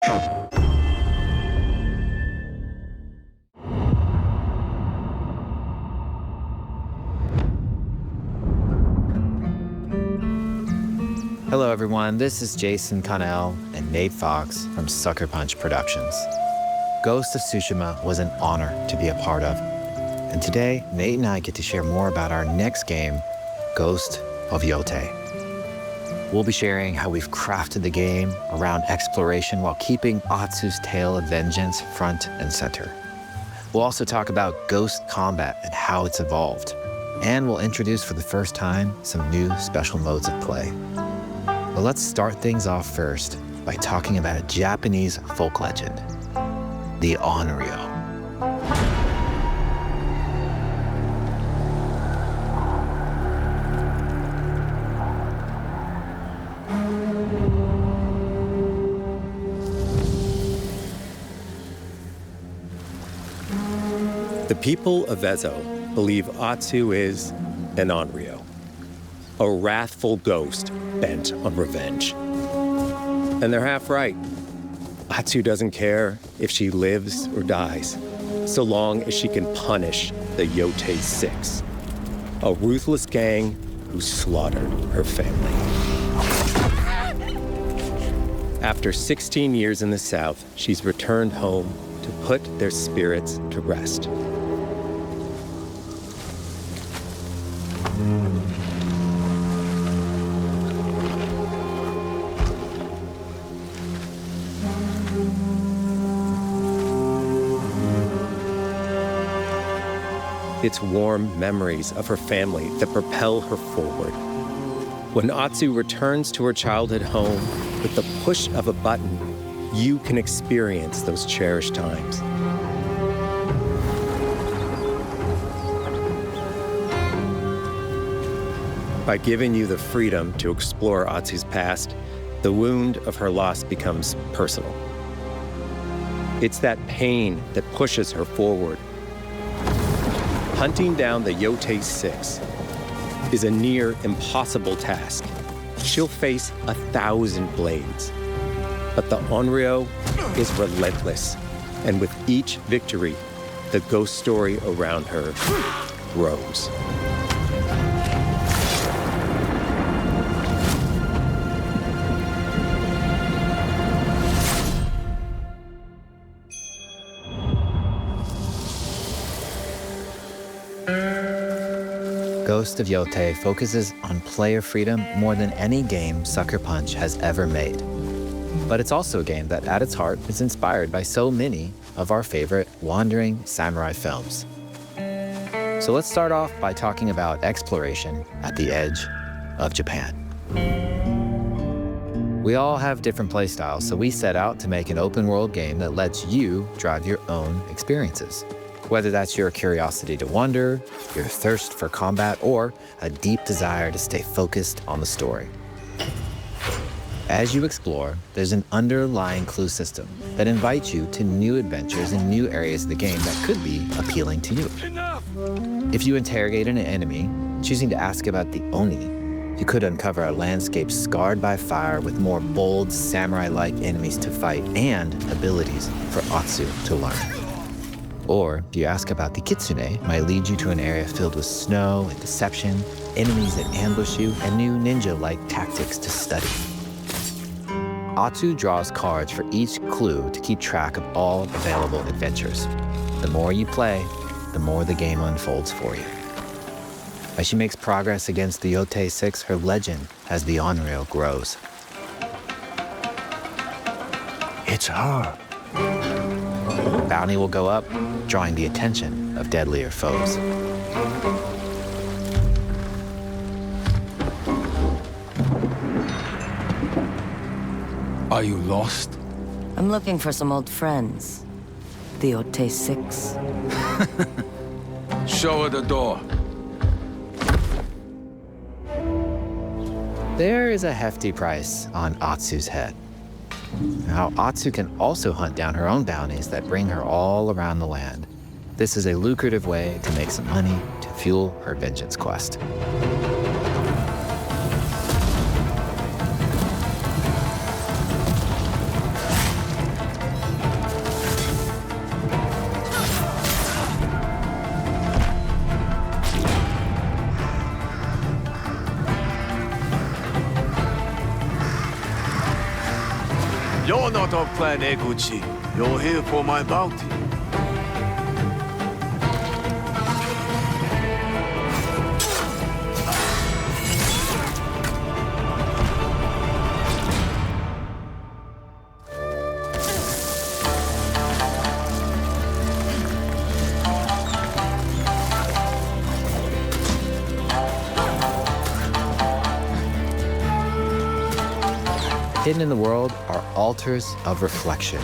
Hello everyone, this is Jason Connell and Nate Fox from Sucker Punch Productions. Ghost of Tsushima was an honor to be a part of. And today, Nate and I get to share more about our next game, Ghost of Yōtei. We'll be sharing how we've crafted the game around exploration while keeping Atsu's tale of vengeance front and center. We'll also talk about ghost combat and how it's evolved. And we'll introduce for the first time some new special modes of play. But let's start things off first by talking about a Japanese folk legend, the Onryo. The people of Ezo believe Atsu is an Onryo, a wrathful ghost bent on revenge. And they're half right. Atsu doesn't care if she lives or dies, so long as she can punish the Yote 6, a ruthless gang who slaughtered her family. After 16 years in the South, she's returned home to put their spirits to rest. It's warm memories of her family that propel her forward. When Atsu returns to her childhood home, with the push of a button, you can experience those cherished times. By giving you the freedom to explore Atsu's past, the wound of her loss becomes personal. It's that pain that pushes her forward. Hunting down the Yote 6 is a near impossible task. She'll face 1,000 blades. But the Onryo is relentless, and with each victory, the ghost story around her grows. Ghost of Yōtei focuses on player freedom more than any game Sucker Punch has ever made. But it's also a game that, at its heart, is inspired by so many of our favorite wandering samurai films. So let's start off by talking about exploration at the edge of Japan. We all have different playstyles, so we set out to make an open-world game that lets you drive your own experiences. Whether that's your curiosity to wander, your thirst for combat, or a deep desire to stay focused on the story. As you explore, there's an underlying clue system that invites you to new adventures in new areas of the game that could be appealing to you. If you interrogate an enemy, choosing to ask about the Oni, you could uncover a landscape scarred by fire with more bold, samurai-like enemies to fight and abilities for Atsu to learn. Or if you ask about the Kitsune, it might lead you to an area filled with snow and deception, enemies that ambush you, and new ninja-like tactics to study. Atsu draws cards for each clue to keep track of all available adventures. The more you play, the more the game unfolds for you. As she makes progress against the Yote 6, her legend as the Onryo grows. It's her. Bounty will go up, drawing the attention of deadlier foes. Are you lost? I'm looking for some old friends. The Yote 6. Show her the door. There is a hefty price on Atsu's head. Now, Atsu can also hunt down her own bounties that bring her all around the land. This is a lucrative way to make some money to fuel her vengeance quest. You're not of Clan Eguchi. You're here for my bounty. Hidden in the world are altars of reflection.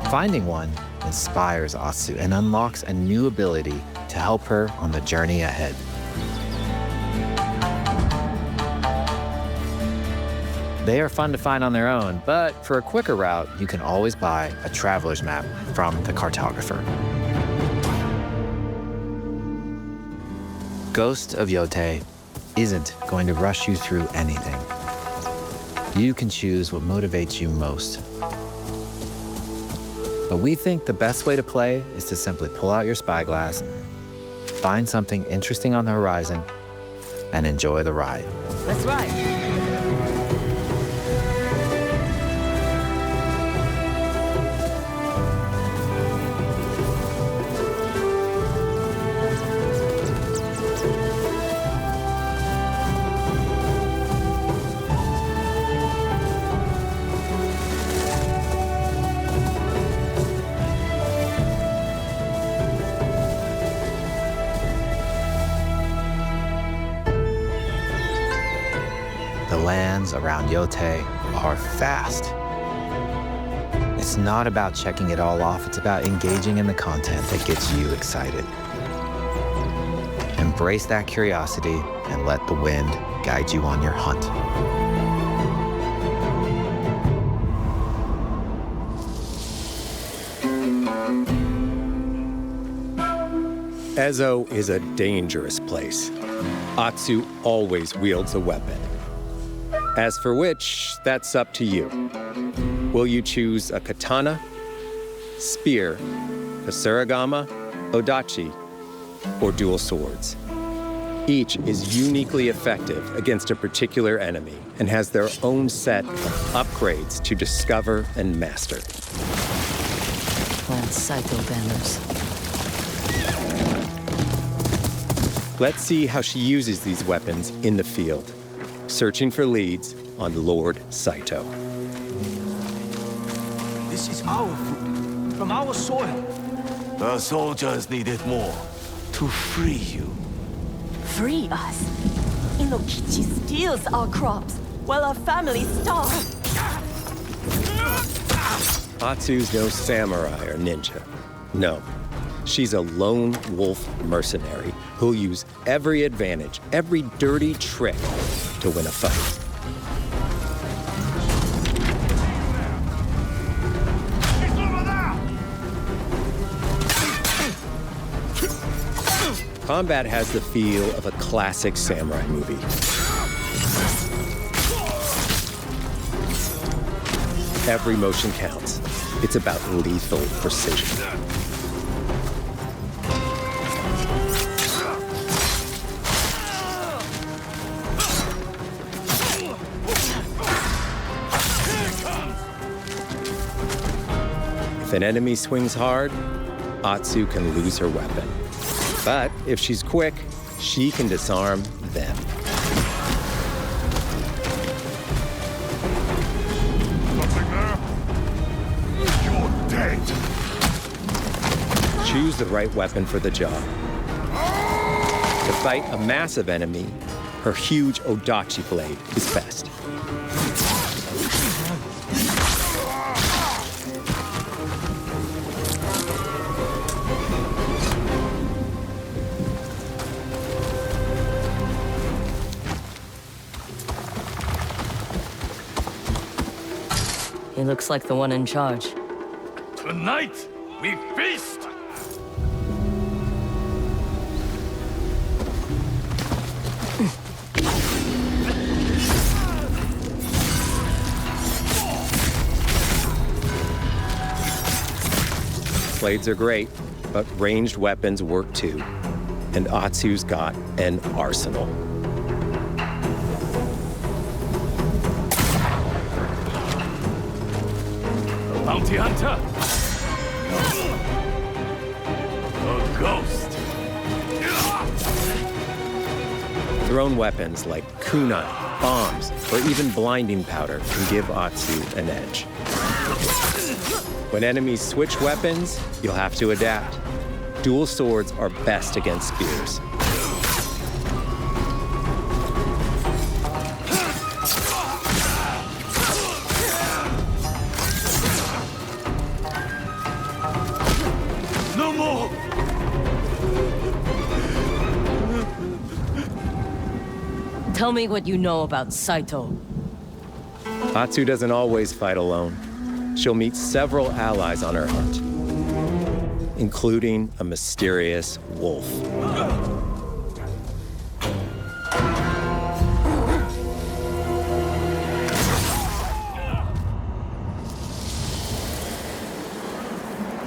Finding one inspires Atsu and unlocks a new ability to help her on the journey ahead. They are fun to find on their own, but for a quicker route, you can always buy a traveler's map from the cartographer. Ghost of Yōtei isn't going to rush you through anything. You can choose what motivates you most. But we think the best way to play is to simply pull out your spyglass, find something interesting on the horizon, and enjoy the ride. Let's ride. The lands around Yote are fast. It's not about checking it all off, it's about engaging in the content that gets you excited. Embrace that curiosity and let the wind guide you on your hunt. Ezo is a dangerous place. Atsu always wields a weapon. As for which, that's up to you. Will you choose a katana, spear, kasuragama, odachi, or dual swords? Each is uniquely effective against a particular enemy and has their own set of upgrades to discover and master. Clan Saito banners. Let's see how she uses these weapons in the field, searching for leads on Lord Saito. This is our food, from our soil. The soldiers need it more to free you. Free us. Inokichi steals our crops while our families starve. Atsu's no samurai or ninja. No, she's a lone wolf mercenary who'll use every advantage, every dirty trick to win a fight. Combat has the feel of a classic samurai movie. Every motion counts. It's about lethal precision. If an enemy swings hard, Atsu can lose her weapon. But if she's quick, she can disarm them. Something there? You're dead. Choose the right weapon for the job. To fight a massive enemy, her huge odachi blade is best. He looks like the one in charge. Tonight, we feast! Blades are great, but ranged weapons work too. And Atsu's got an arsenal. Bounty hunter. A ghost. Thrown weapons like kunai, bombs, or even blinding powder can give Atsu an edge. When enemies switch weapons, you'll have to adapt. Dual swords are best against spears. No more! Tell me what you know about Saito. Atsu doesn't always fight alone. She'll meet several allies on her hunt, including a mysterious wolf.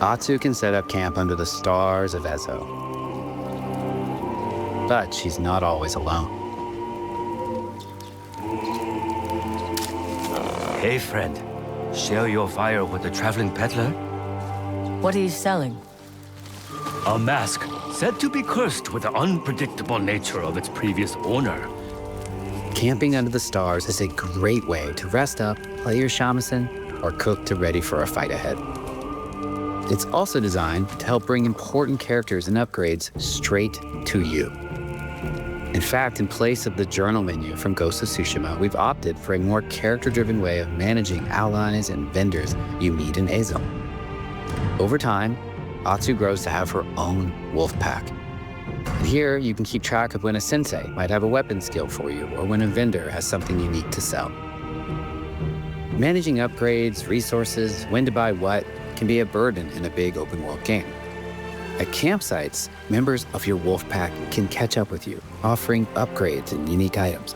Atsu can set up camp under the stars of Ezo. But she's not always alone. Hey, friend. Share your fire with the traveling peddler? What are you selling? A mask said to be cursed with the unpredictable nature of its previous owner. Camping under the stars is a great way to rest up, play your shamisen, or cook to ready for a fight ahead. It's also designed to help bring important characters and upgrades straight to you. In fact, in place of the journal menu from Ghost of Tsushima, we've opted for a more character-driven way of managing allies and vendors you meet in Ezo. Over time, Atsu grows to have her own wolf pack. And here, you can keep track of when a sensei might have a weapon skill for you, or when a vendor has something unique to sell. Managing upgrades, resources, when to buy what, can be a burden in a big open-world game. At campsites, members of your wolf pack can catch up with you, offering upgrades and unique items.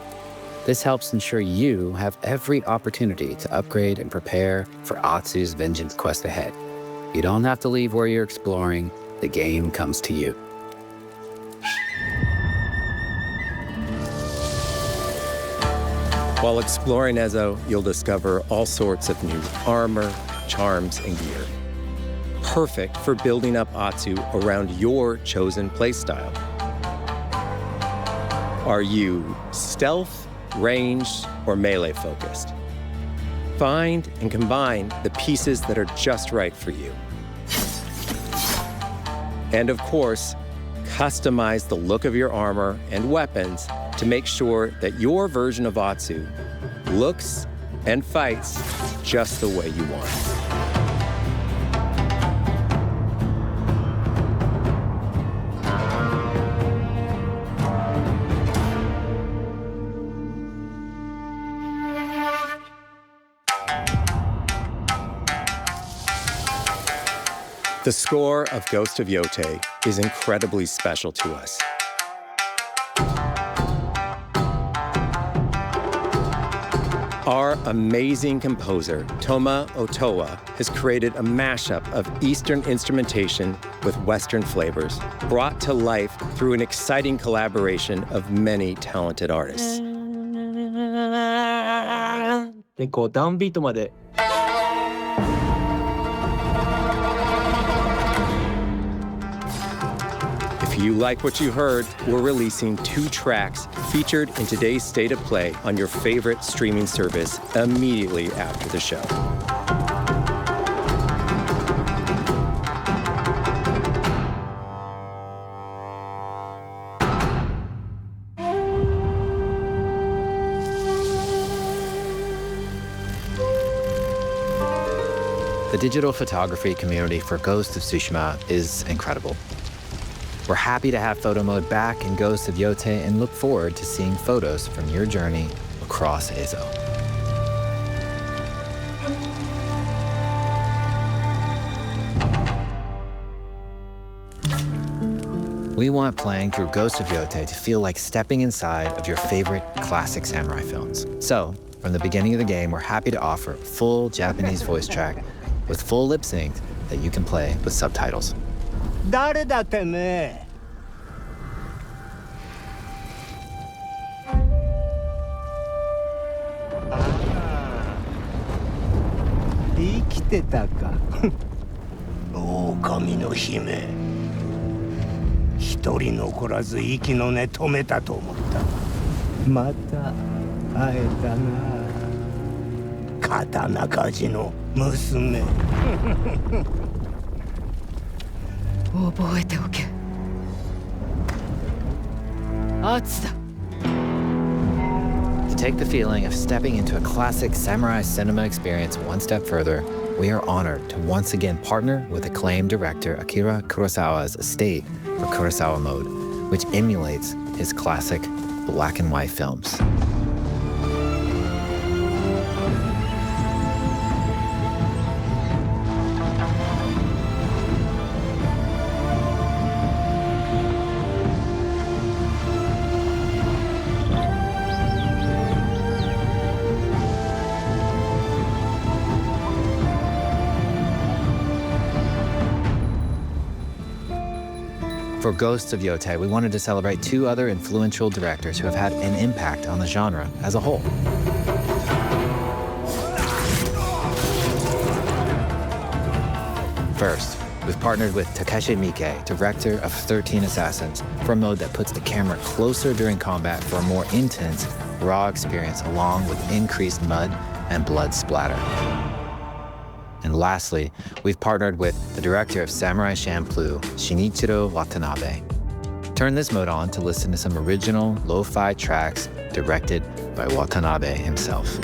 This helps ensure you have every opportunity to upgrade and prepare for Atsu's vengeance quest ahead. You don't have to leave where you're exploring, the game comes to you. While exploring Ezo, you'll discover all sorts of new armor, charms, and gear. Perfect for building up Atsu around your chosen playstyle. Are you stealth, ranged, or melee focused? Find and combine the pieces that are just right for you. And of course, customize the look of your armor and weapons to make sure that your version of Atsu looks and fights just the way you want. The score of Ghost of Yōtei is incredibly special to us. Our amazing composer, Toma Otoa, has created a mashup of Eastern instrumentation with Western flavors, brought to life through an exciting collaboration of many talented artists. でこうダウンビートまで If you like what you heard, we're releasing 2 tracks featured in today's State of Play on your favorite streaming service immediately after the show. The digital photography community for Ghost of Tsushima is incredible. We're happy to have photo mode back in Ghost of Yōtei and look forward to seeing photos from your journey across Ezo. We want playing through Ghost of Yōtei to feel like stepping inside of your favorite classic samurai films. So, from the beginning of the game, we're happy to offer a full Japanese voice track with full lip sync that you can play with subtitles. 誰だてめえ生きてたか。狼の姫。一人残らず息の根止めたと思った。また会えたな。刀鍛冶の娘。覚えておけ。アツだ。To take the feeling of stepping into a classic samurai cinema experience one step further, we are honored to once again partner with acclaimed director Akira Kurosawa's estate for Kurosawa Mode, which emulates his classic black and white films. For Ghost of Yōtei, we wanted to celebrate two other influential directors who have had an impact on the genre as a whole. First, we've partnered with Takeshi Miike, director of 13 Assassins, for a mode that puts the camera closer during combat for a more intense, raw experience along with increased mud and blood splatter. And lastly, we've partnered with the director of Samurai Champloo, Shinichiro Watanabe. Turn this mode on to listen to some original lo-fi tracks directed by Watanabe himself.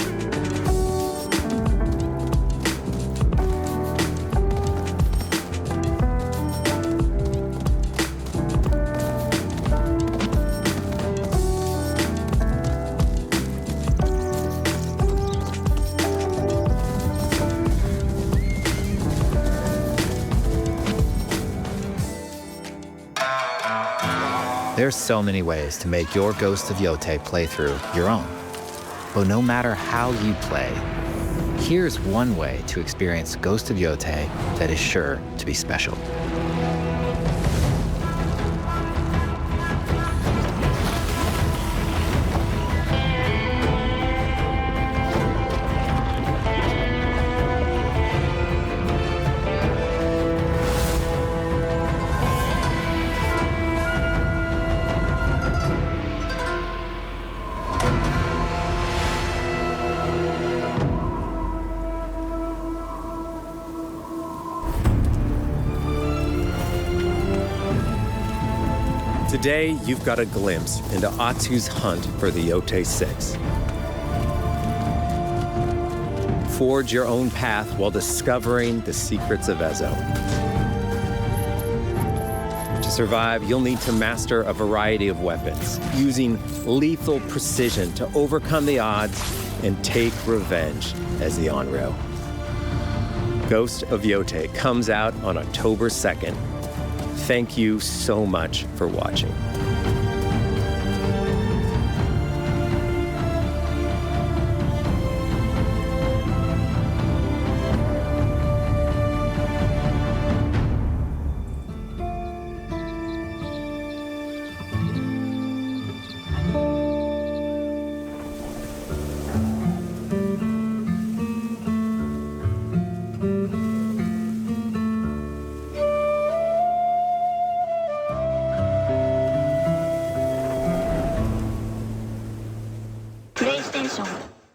There's so many ways to make your Ghost of Yōtei playthrough your own. But no matter how you play, here's one way to experience Ghost of Yōtei that is sure to be special. Today, you've got a glimpse into Atsu's hunt for the Yote 6. Forge your own path while discovering the secrets of Ezo. To survive, you'll need to master a variety of weapons, using lethal precision to overcome the odds and take revenge as the Onryo. Ghost of Yōtei comes out on October 2nd. Thank you so much for watching. PlayStation